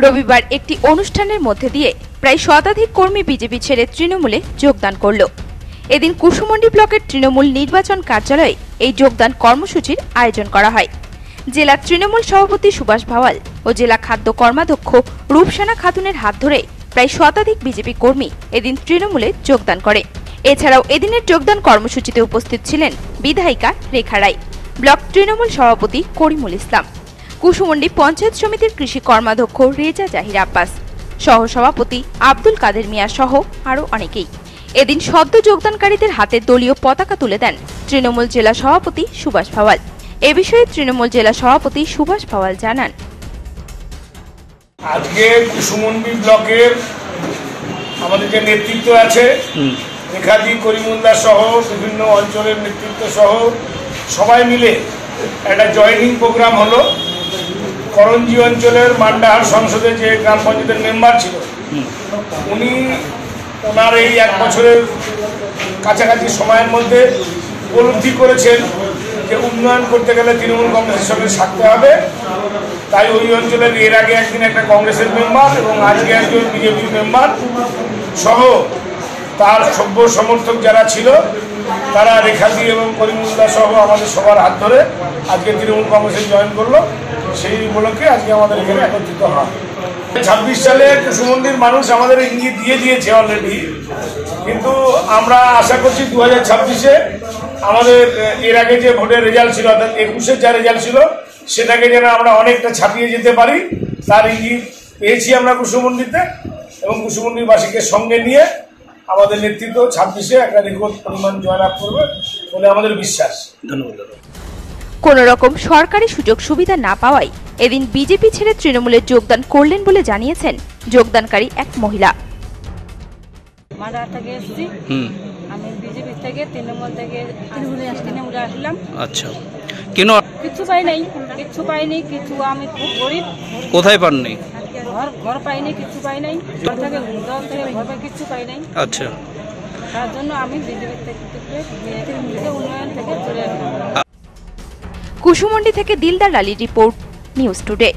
রবিবার একটি অনুষ্ঠানের মধ্যে দিয়ে প্রায় শতাধিক কর্মী বিজেপি ছেড়ে তৃণমূলে যোগদান করল। এদিন কুসুমন্ডি ব্লকের তৃণমূল নির্বাচন কার্যালয়ে এই যোগদান কর্মসূচির আয়োজন করা হয়। জেলা তৃণমূল সভাপতি সুভাষ ভাওয়াল ও জেলা খাদ্য কর্মাধ্যক্ষ রূপসানা খাতুনের হাত ধরে প্রায় শতাধিক বিজেপি কর্মী এদিন তৃণমূলে যোগদান করে। এছাড়াও এদিনের যোগদান কর্মসূচিতে উপস্থিত ছিলেন বিধায়িকা রেখা রায়, ব্লক তৃণমূল সভাপতি করিমুল ইসলাম, কুসুমন্ডি পঞ্চায়েত সমিতির কৃষি কর্মাধ্যক্ষ রেজা জাহির আব্বাস, সহসভাপতি আব্দুল কাদের মিয়া সহ আরও অনেকেই। এদিন সদ্য যোগদানকারীদের হাতে দলীয় পতাকা তুলে দেন তৃণমূল জেলা সভাপতি সুভাষ ভাওয়াল। এ বিষয়ে তৃণমূল জেলা সভাপতি সুভাষ ভাওয়াল জানান, আজকে কুসুমন্ডি ব্লকের আমাদের যে নেতৃত্ব আছে রেখাজি করিমুল্লাহ সহ বিভিন্ন অঞ্চলের নেতৃত্ব সহ সবাই মিলে একটা জয়েনিং প্রোগ্রাম হলো। করঞ্জি অঞ্চলের মান্ডাহার সংসদে যে গ্রাম পঞ্চায়েতের মেম্বার ছিল উনি ওনার এই 1 বছরের কাছাকাছি সময়ের মধ্যে উপলব্ধি করেছেন যে উন্নয়ন করতে গেলে তৃণমূল কংগ্রেসের সঙ্গে থাকতে হবে। তাই ওই অঞ্চলের এর আগে একদিন একটা কংগ্রেসের মেম্বার এবং আজকে একজন বিজেপির মেম্বার সহ তার সভ্য সমর্থক যারা ছিল তারা রেখাজি এবং করিমুল্লাহ সহ আমাদের সবার হাত ধরে আজকে তৃণমূল কংগ্রেসে জয়েন করলো। সেই উপলক্ষে আজকে আমাদের এখানে একত্রিত হয়। 26 সালে কুসুমন্ডির মানুষ আমাদের ইঙ্গিত দিয়ে দিয়েছে অলরেডি, কিন্তু আমরা আশা করছি 2026-এ আমাদের এর আগে যে ভোটের রেজাল্ট ছিল অর্থাৎ 21-এর যা রেজাল্ট ছিল সেটাকে যেন আমরা অনেকটা ছাপিয়ে যেতে পারি তার ইঙ্গিত পেয়েছি আমরা কুসুমন্ডিতে, এবং কুসুমন্ডিবাসীকে সঙ্গে নিয়ে আমাদের নেতৃত্ব 26-এ একটা রেকর্ড পরিমাণ জয়লাভ করবে বলে আমাদের বিশ্বাস। ধন্যবাদ। কোন রকম সরকারি সুযোগ সুবিধা না পাওয়ায় এদিন বিজেপি ছেড়ে তৃণমূলে যোগদান করলেন বলে জানিয়েছেন যোগদানকারী এক মহিলা। আমি বিজেপি থেকে তৃণমূলে আসলাম। আচ্ছা, কেন? কিছু পাই নাই, কিছু আমি খুব গরিব। কোথায় পাননি? ঘর পাইনি, কিছু পাই নাই, দল থেকে ঘর পাই, কিছু পাই নাই। আচ্ছা, তার জন্য আমি বিজেপি থেকে উন্নয়ন থেকে চলে আসলাম। কুসুমন্ডি থেকে Dildar Ali report, news today.